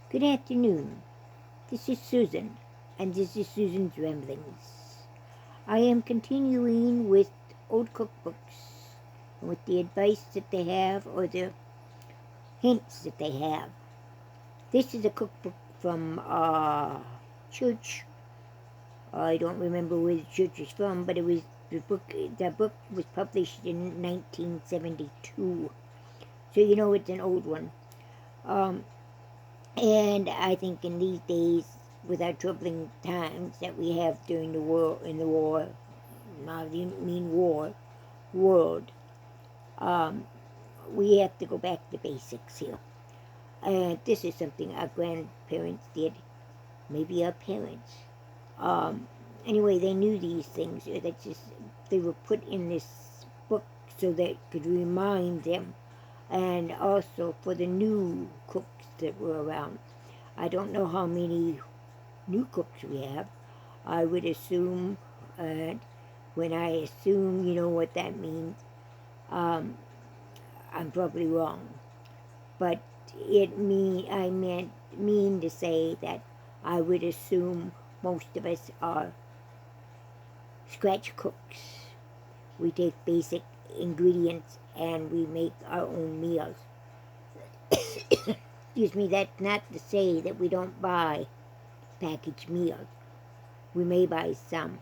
Good afternoon. This is Susan, and this is Susan's Ramblings. I am continuing with old cookbooks, with the advice that they have or the hints that they have. This is a cookbook from a church. I don't remember where the church is from, but it was the book was published in 1972. So you know it's an old one. And I think in these days, with our troubling times that we have during the war, now I mean war, world, we have to go back to basics here. And this is something our grandparents did, maybe our parents. Anyway, they knew these things. They were put in this book so that it could remind them, and also for the new cooks that were around. I don't know how many new cooks we have. I would assume, when I assume, you know what that means, I'm probably wrong. But I mean to say that I would assume most of us are scratch cooks. We take basic ingredients and we make our own meals. Excuse me, that's not to say that we don't buy packaged meals. We may buy some,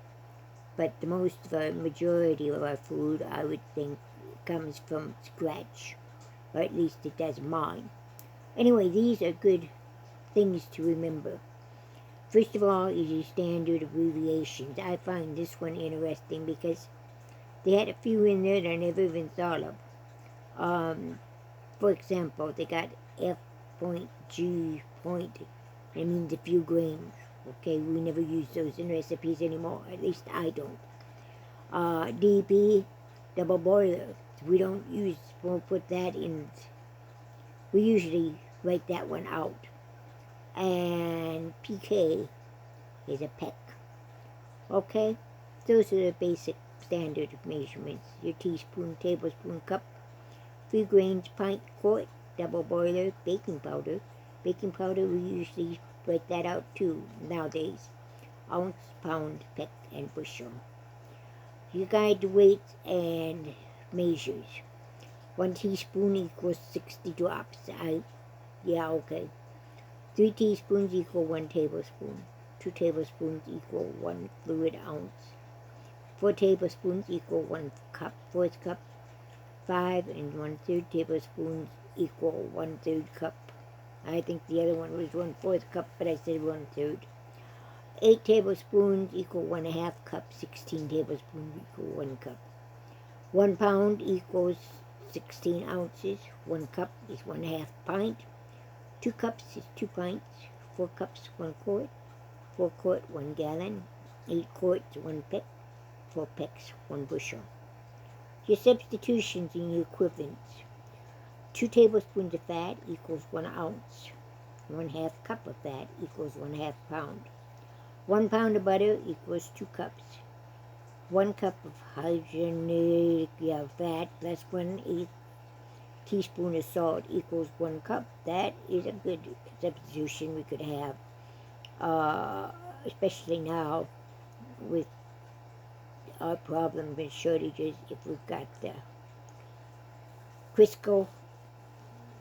but the majority of our food, I would think, comes from scratch, or at least it does mine. Anyway, these are good things to remember. First of all is your standard abbreviations. I find this one interesting because they had a few in there that I never even thought of. For example, they got F.G. It means a few grains. Okay, we never use those in recipes anymore. At least I don't. DB, double boiler. We'll put that in. We usually write that one out. And PK is a peck. Okay, those are the basic standard measurements. Your teaspoon, tablespoon, cup, 3 grains, pint, quart, double boiler, baking powder. Baking powder, we usually write that out too nowadays. Ounce, pound, peck, and bushel. You guide the weights and measures. 1 teaspoon equals 60 drops. Okay. 3 teaspoons equal 1 tablespoon. 2 tablespoons equal 1 fluid ounce. 4 tablespoons equal 1 cup, 4th cup. 5 1/3 tablespoons equal 1/3 cup. I think the other one was 1/4 cup, but I said 1/3. 8 tablespoons equal 1/2 cup. 16 tablespoons equal 1 cup. 1 pound equals 16 ounces. 1 cup is 1/2 pint. 2 cups is 2 pints. 4 cups, 1 quart. 4 quart, 1 gallon. 8 quarts, 1 peck. 4 pecks, 1 bushel. Your substitutions and your equivalents. 2 tablespoons of fat equals 1 ounce. 1/2 cup of fat equals 1/2 pound. 1 pound of butter equals 2 cups. 1 cup of hydrogenated fat plus 1/8 teaspoon of salt equals 1 cup. That is a good substitution we could have, especially now with our problem with shortages. If we've got the Crisco,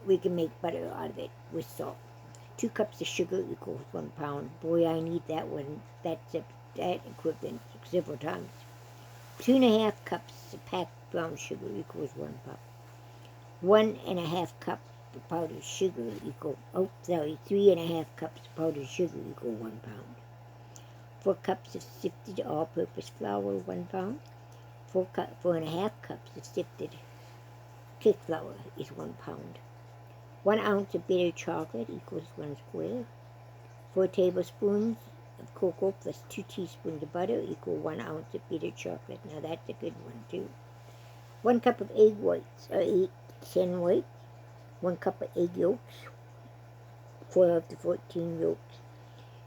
we can make butter out of it with salt. 2 cups of sugar equals 1 pound. Boy, I need that one. That equivalent several times. 2.5 cups of packed brown sugar equals 1 cup. 1.5 cup of powdered sugar equal, 3.5 cups of powdered sugar equal 1 pound. 4 cups of sifted all-purpose flour, 1 pound. 4.5 cups of sifted cake flour is 1 pound. 1 ounce of bitter chocolate equals 1 square. 4 tablespoons of cocoa plus 2 teaspoons of butter equal 1 ounce of bitter chocolate. Now that's a good one too. 1 cup of egg whites, or 8 to 10 whites. 1 cup of egg yolks, 12 to 14 yolks.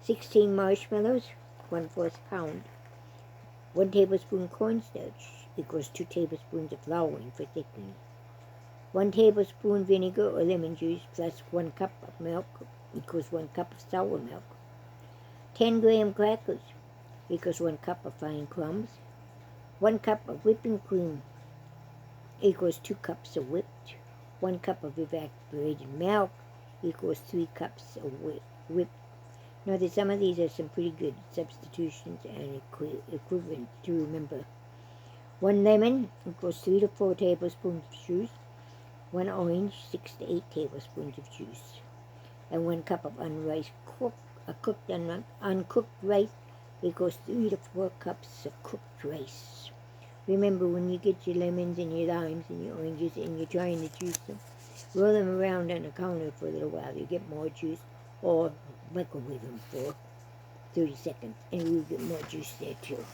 16 marshmallows, 1/4 pound. 1 tablespoon cornstarch equals 2 tablespoons of flour for thickening. 1 tablespoon vinegar or lemon juice plus 1 cup of milk equals 1 cup of sour milk. 10-gram crackers equals 1 cup of fine crumbs. 1 cup of whipping cream equals 2 cups of whipped. 1 cup of evaporated milk equals 3 cups of whipped. Now, some of these are some pretty good substitutions and equivalent to remember. 1 lemon equals 3 to 4 tablespoons of juice. 1 orange, 6 to 8 tablespoons of juice. And 1 cup of cooked uncooked rice equals 3 to 4 cups of cooked rice. Remember, when you get your lemons and your limes and your oranges and you're trying to juice them, roll them around on the counter for a little while. You get more juice, or microwave them for 30 seconds, and you'll get more juice there too.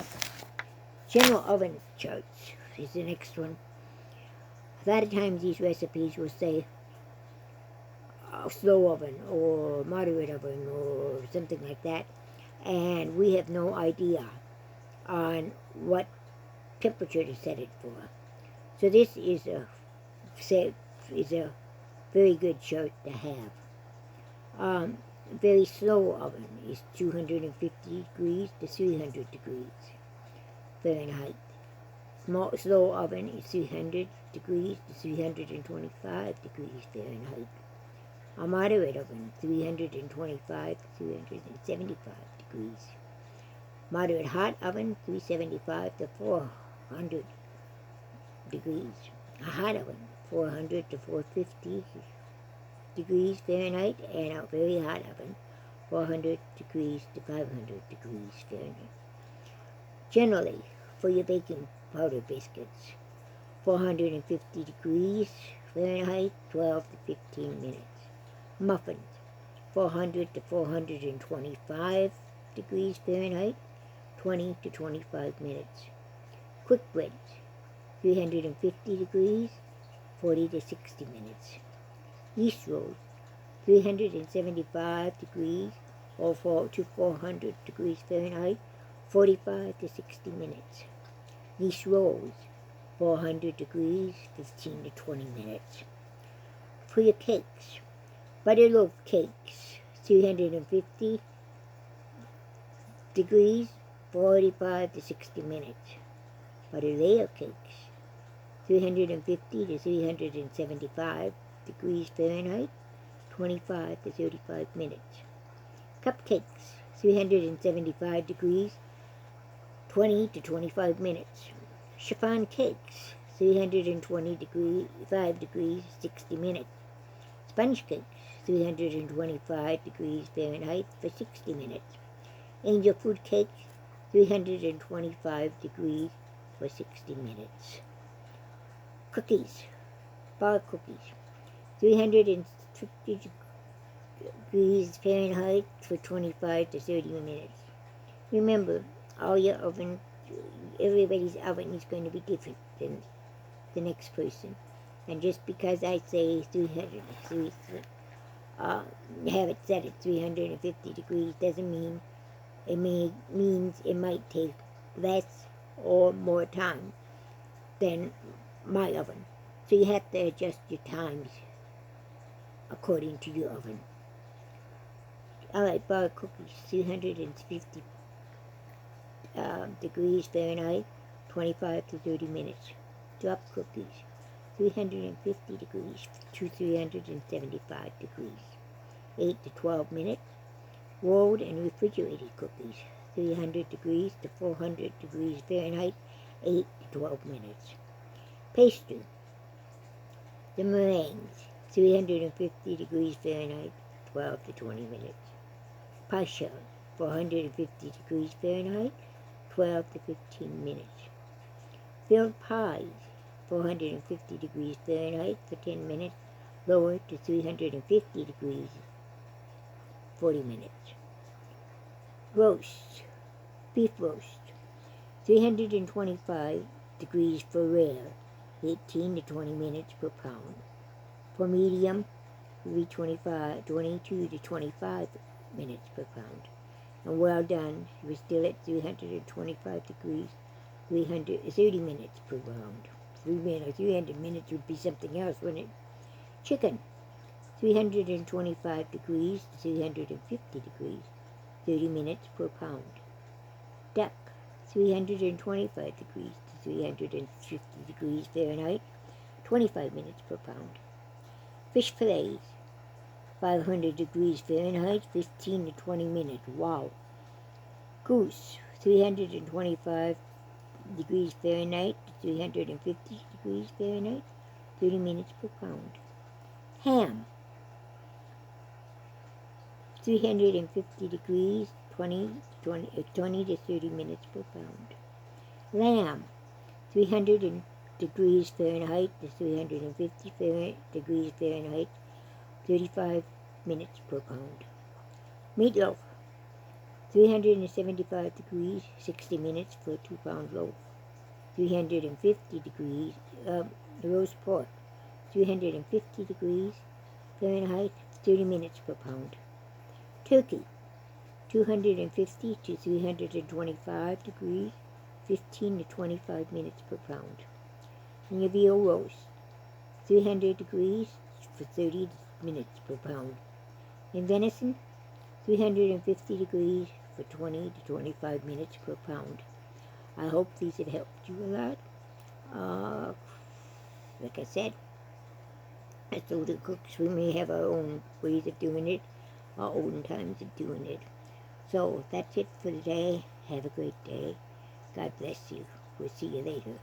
General oven charts is the next one. A lot of times these recipes will say slow oven or moderate oven or something like that, and we have no idea on what temperature to set it for. So this is a very good chart to have. Very slow oven is 250 degrees to 300 degrees Fahrenheit. Slow oven is 300 degrees to 325 degrees Fahrenheit. A moderate oven, 325 to 375 degrees. Moderate hot oven, 375 to 400 degrees. A hot oven, 400 to 450 degrees Fahrenheit, and a very hot oven, 400 degrees to 500 degrees Fahrenheit. Generally, for your baking powder biscuits, 450 degrees Fahrenheit, 12 to 15 minutes. Muffins, 400 to 425 degrees Fahrenheit, 20 to 25 minutes. Quick breads, 350 degrees, 40 to 60 minutes. Yeast rolls, 375 degrees or 400 degrees Fahrenheit, 45 to 60 minutes. Yeast rolls, 400 degrees, 15 to 20 minutes. For your cakes, butterloaf cakes, 350 degrees, 45 to 60 minutes. Butter layer cakes, 350 to 375 degrees Fahrenheit, 25 to 35 minutes. Cupcakes, 375 degrees, 20 to 25 minutes. Chiffon cakes, 325 degrees, 60 minutes. Sponge cakes, 325 degrees Fahrenheit for 60 minutes. Angel food cakes, 325 degrees for 60 minutes. Cookies, bar cookies, 350 degrees Fahrenheit for 25 to 30 minutes. Remember, all your oven, everybody's oven is going to be different than the next person. And just because I say have it set at 350 degrees doesn't mean means it might take less or more time than my oven. So you have to adjust your times according to your oven. Alright, bar cookies, 350 degrees Fahrenheit, 25 to 30 minutes. Drop cookies, 350 degrees to 375 degrees, 8 to 12 minutes. Rolled and refrigerated cookies, 300 degrees to 400 degrees Fahrenheit, 8 to 12 minutes. Pastry, the meringues, 350 degrees Fahrenheit, 12 to 20 minutes. Pie shell, 450 degrees Fahrenheit, 12 to 15 minutes. Filled pies, 450 degrees Fahrenheit for 10 minutes, lowered to 350 degrees, 40 minutes. Roast, beef roast, 325 degrees for rare, 18 to 20 minutes per pound. For medium, 22 to 25 minutes per pound. And well done, we're still at 325 degrees, 30 minutes per pound. 300 minutes would be something else, wouldn't it? Chicken, 325 degrees to 350 degrees, 30 minutes per pound. Duck, 325 degrees to 350 degrees Fahrenheit, 25 minutes per pound. Fish fillets, 500 degrees Fahrenheit, 15 to 20 minutes. Wow. Goose, 325 degrees Fahrenheit to 350 degrees Fahrenheit, 30 minutes per pound. Ham, 350 degrees, 20 to 30 minutes per pound. Lamb, 300 degrees Fahrenheit to 350 degrees Fahrenheit, 35 minutes per pound. Meatloaf, 375 degrees, 60 minutes for a 2-pound loaf. 350 degrees, roast pork, 350 degrees Fahrenheit, 30 minutes per pound. Turkey, 250 to 325 degrees, 15 to 25 minutes per pound. And your veal roast, 300 degrees for 30 minutes per pound. And venison, 350 degrees for 20 to 25 minutes per pound. I hope these have helped you a lot. Like I said, as older cooks, we may have our own ways of doing it, our olden times of doing it. So that's it for today. Have a great day. God bless you. We'll see you later.